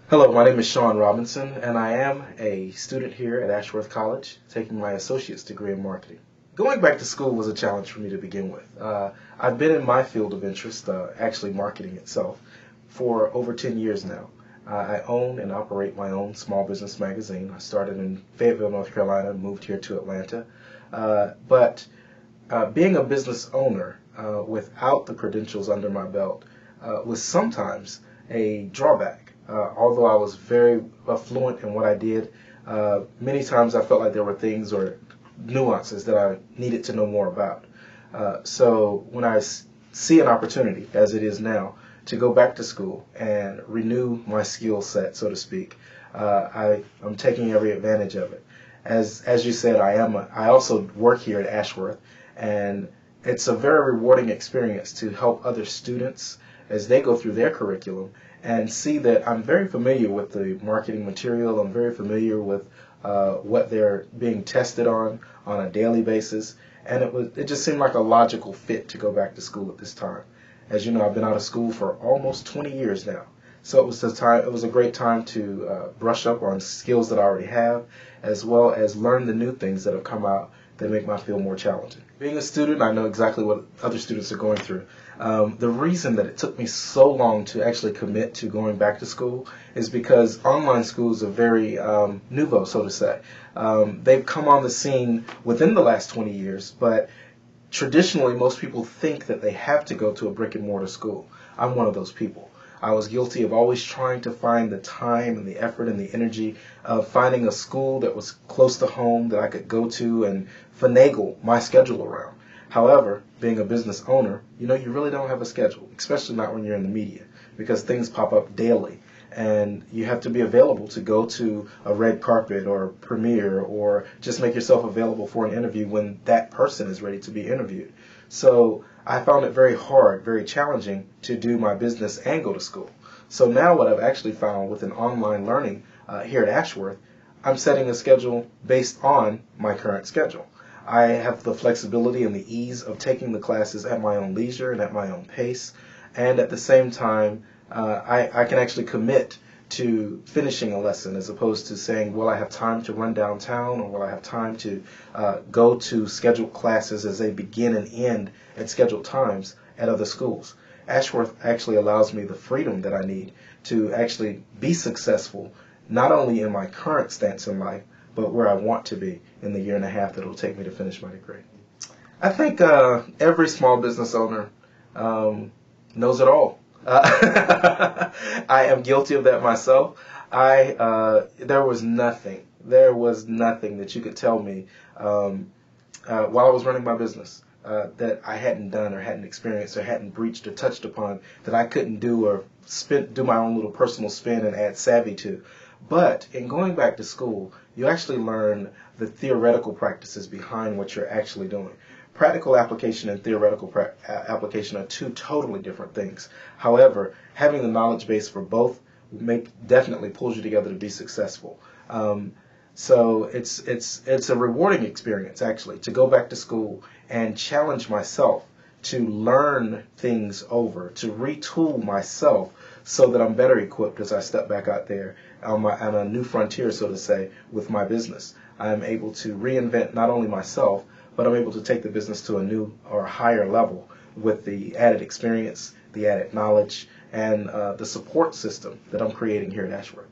Hello, my name is Sean Robinson, and I am a student here at Ashworth College, taking my associate's degree in marketing. Going back to school was a challenge for me to begin with. I've been in my field of interest, actually marketing itself, for over 10 years now. I own and operate my own small business magazine. I started in Fayetteville, North Carolina, and moved here to Atlanta. But being a business owner without the credentials under my belt was sometimes a drawback. Although I was very fluent in what I did, many times I felt like there were things or nuances that I needed to know more about. So when I see an opportunity, as it is now, to go back to school and renew my skill set, so to speak, I'm taking every advantage of it. As you said, I also work here at Ashworth, and it's a very rewarding experience to help other students as they go through their curriculum and see that I'm very familiar with the marketing material. I'm very familiar with what they're being tested on a daily basis, and it just seemed like a logical fit to go back to school at this time. As you know, I've been out of school for almost 20 years now. So it was a great time to brush up on skills that I already have, as well as learn the new things that have come out that make my field more challenging. Being a student, I know exactly what other students are going through. The reason that it took me so long to actually commit to going back to school is because online schools are very nouveau, so to say. They've come on the scene within the last 20 years, but traditionally most people think that they have to go to a brick and mortar school. I'm one of those people. I was guilty of always trying to find the time and the effort and the energy of finding a school that was close to home that I could go to and finagle my schedule around. However, being a business owner, you really don't have a schedule, especially not when you're in the media, because things pop up daily. And you have to be available to go to a red carpet or premiere or just make yourself available for an interview when that person is ready to be interviewed. So I found it very hard, very challenging to do my business and go to school. So now what I've actually found with an online learning here at Ashworth, I'm setting a schedule based on my current schedule. I have the flexibility and the ease of taking the classes at my own leisure and at my own pace, and at the same time, I can actually commit to finishing a lesson as opposed to saying, will I have time to run downtown, or will I have time to go to scheduled classes as they begin and end at scheduled times at other schools. Ashworth actually allows me the freedom that I need to actually be successful, not only in my current stance in life, but where I want to be in the year and a half that it will take me to finish my degree. I think every small business owner knows it all. I am guilty of that myself. There was nothing that you could tell me while I was running my business that I hadn't done or hadn't experienced or hadn't breached or touched upon that I couldn't do or do my own little personal spin and add savvy to. But in going back to school, you actually learn the theoretical practices behind what you're actually doing. Practical application and theoretical application are two totally different things. However, having the knowledge base for both definitely pulls you together to be successful. So it's a rewarding experience actually to go back to school and challenge myself to learn things over, to retool myself so that I'm better equipped as I step back out there on a new frontier, so to say, with my business. I'm able to reinvent not only myself, but I'm able to take the business to a new or higher level with the added experience, the added knowledge, and the support system that I'm creating here at Ashworth.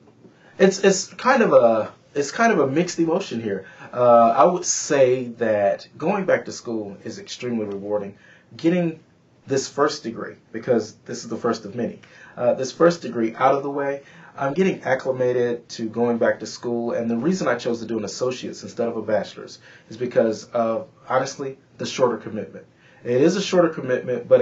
It's kind of a mixed emotion here. I would say that going back to school is extremely rewarding. Getting this first degree, because this is the first of many, this first degree out of the way, I'm getting acclimated to going back to school, and the reason I chose to do an associate's instead of a bachelor's is because of, honestly, the shorter commitment. It is a shorter commitment, but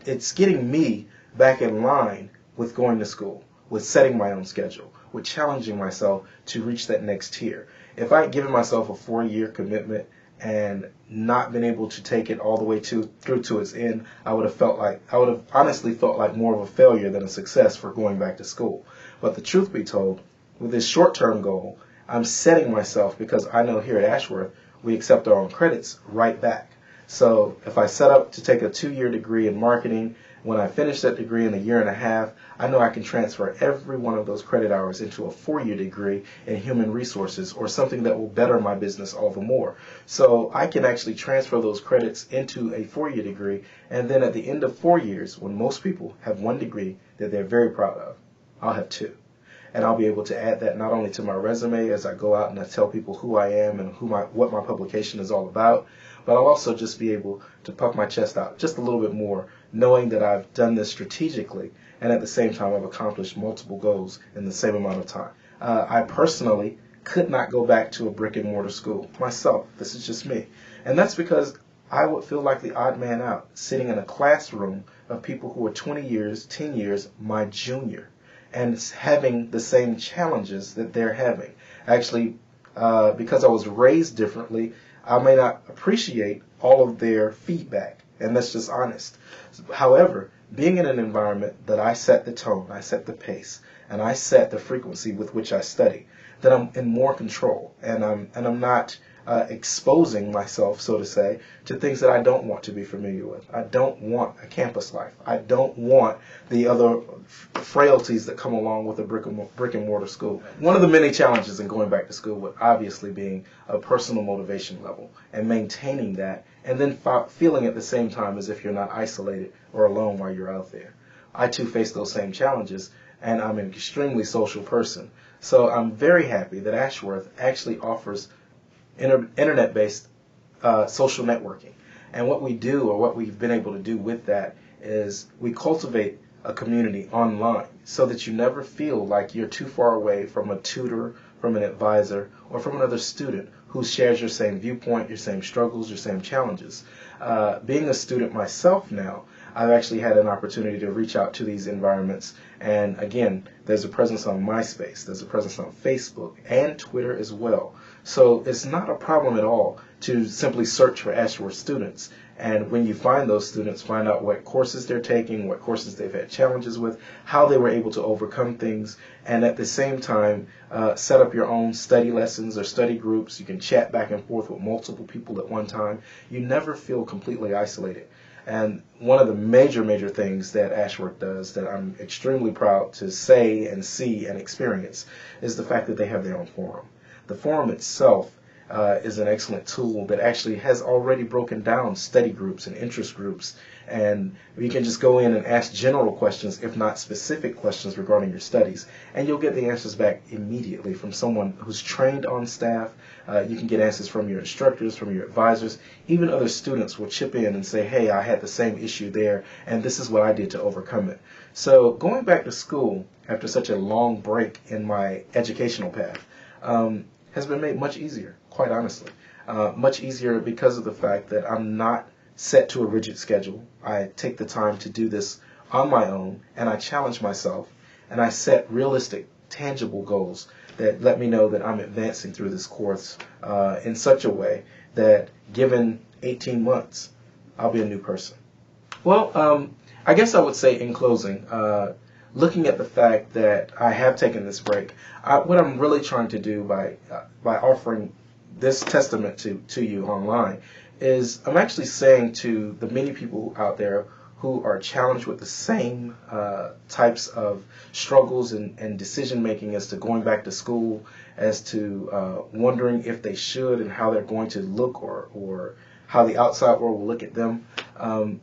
it's getting me back in line with going to school, with setting my own schedule, with challenging myself to reach that next tier. If I had given myself a 4-year commitment and not been able to take it all the way through to its end, I would have honestly felt like more of a failure than a success for going back to school. But the truth be told, with this short-term goal, I'm setting myself, because I know here at Ashworth we accept our own credits, right back. So if I set up to take a 2-year degree in marketing When I finish that degree in a year and a half, I know I can transfer every one of those credit hours into a 4-year degree in human resources or something that will better my business all the more. So I can actually transfer those credits into a 4-year degree, and then at the end of 4 years, when most people have one degree that they're very proud of, I'll have 2. And I'll be able to add that not only to my resume as I go out and I tell people who I am and what my publication is all about, but I'll also just be able to puff my chest out just a little bit more, knowing that I've done this strategically and at the same time I've accomplished multiple goals in the same amount of time. I personally could not go back to a brick and mortar school myself. This is just me. And that's because I would feel like the odd man out sitting in a classroom of people who are 20 years, 10 years my junior, and having the same challenges that they're having. Actually, because I was raised differently, I may not appreciate all of their feedback, and that's just honest. However, being in an environment that I set the tone, I set the pace, and I set the frequency with which I study, that I'm in more control, and I'm not exposing myself, so to say, to things that I don't want to be familiar with. I don't want a campus life. I don't want the other frailties that come along with a brick and mortar school. One of the many challenges in going back to school would obviously being a personal motivation level and maintaining that, and then feeling at the same time as if you're not isolated or alone while you're out there. I too face those same challenges, and I'm an extremely social person. So I'm very happy that Ashworth actually offers internet-based social networking. And what we do, or what we've been able to do with that, is we cultivate a community online so that you never feel like you're too far away from a tutor, from an advisor, or from another student who shares your same viewpoint, your same struggles, your same challenges. Being a student myself now, I've actually had an opportunity to reach out to these environments, and again, there's a presence on MySpace, there's a presence on Facebook, and Twitter as well. So it's not a problem at all to simply search for Ashworth students, and when you find those students, find out what courses they're taking, what courses they've had challenges with, how they were able to overcome things, and at the same time, set up your own study lessons or study groups. You can chat back and forth with multiple people at one time. You never feel completely isolated. And one of the major things that Ashworth does that I'm extremely proud to say and see and experience is the fact that they have their own forum. The forum itself is an excellent tool that actually has already broken down study groups and interest groups, and you can just go in and ask general questions, if not specific questions regarding your studies, and you'll get the answers back immediately from someone who's trained on staff. You can get answers from your instructors, from your advisors. Even other students will chip in and say, hey, I had the same issue there, and this is what I did to overcome it. So going back to school after such a long break in my educational path has been made much easier, quite honestly. Much easier because of the fact that I'm not set to a rigid schedule. I take the time to do this on my own, and I challenge myself, and I set realistic, tangible goals that let me know that I'm advancing through this course in such a way that given 18 months, I'll be a new person. Well, I guess I would say in closing, looking at the fact that I have taken this break, what I'm really trying to do by offering this testament to you online is I'm actually saying to the many people out there who are challenged with the same types of struggles and decision making as to going back to school, as to wondering if they should and how they're going to look or how the outside world will look at them,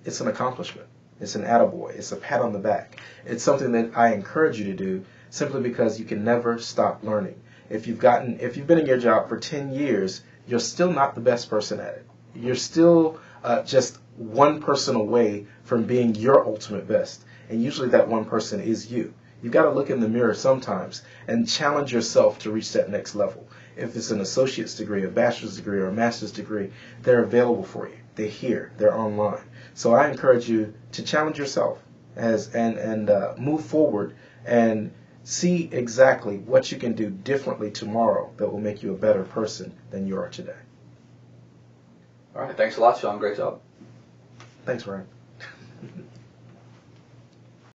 it's an accomplishment. It's an attaboy. It's a pat on the back. It's something that I encourage you to do simply because you can never stop learning. If you've been in your job for 10 years, you're still not the best person at it. You're still just one person away from being your ultimate best. And usually that one person is you. You've got to look in the mirror sometimes and challenge yourself to reach that next level. If it's an associate's degree, a bachelor's degree, or a master's degree, they're available for you. They're here. They're online. So I encourage you to challenge yourself and move forward and see exactly what you can do differently tomorrow that will make you a better person than you are today. All right. Thanks a lot, Sean. Great job. Thanks, Ryan.